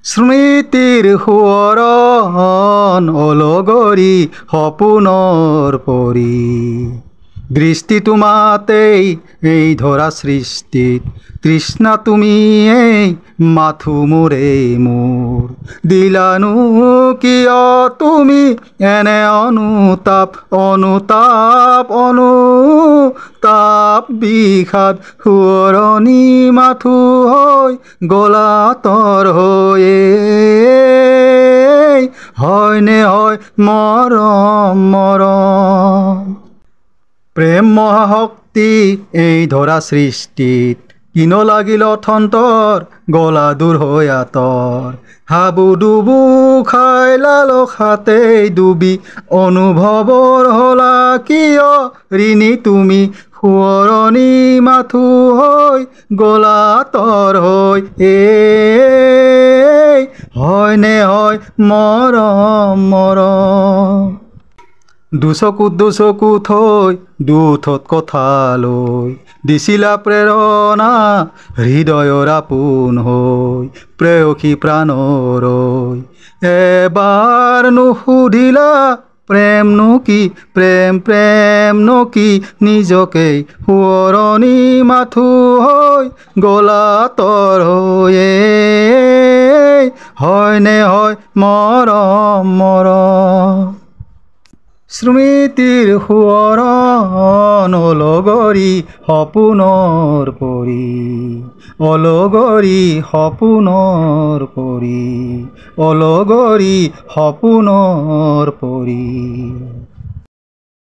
স্মৃতিৰ সোঁৱৰণ অলগৰি সপোনৰ পৰি দৃষ্টি তোমাতেই এই ধৰা সৃষ্টিত তৃষ্ণা তুমিয়েই মাথো মোৰে মোৰ দিলানো কিয় তুমি এনে অনুতাপ অনুতাপ অনুতাপ বিষাদ সোঁৱৰণি মাথো হৈ গলা তৰ হৈয়ে হয়নে হয় মৰম মৰম প্ৰেম মহাশক্তি এই ধৰা সৃষ্টিত কিন লাগিল অথন্তৰ গলা দূৰ হৈ আঁতৰ হাবু ডুবু খাই লালসাতেই ডুবি অনুভৱৰ হলা কিয় ঋণী তুমি সোঁৱৰণি মাথো হৈ গলা তৰ হৈ হয়নে হয় মৰম মৰম দুচকু থৈ দুঠত কথালৈ দিছিলা প্ৰেৰণা হৃদয়ৰ আপোন হৈ প্ৰেয়সী প্ৰাণৰৈ এবাৰ নুসুধিলা প্ৰেমনো কি প্ৰেমনো কি নিজকেই সোঁৱৰণি মাথো হৈ গলা তৰ হৈয়ে হয়নে হয় মৰম মৰম স্মৃতিৰ সোঁৱৰণ অলগৰি সপোনৰ পৰি অলগৰি সপোনৰ পৰি অলগৰি সপোনৰ পৰি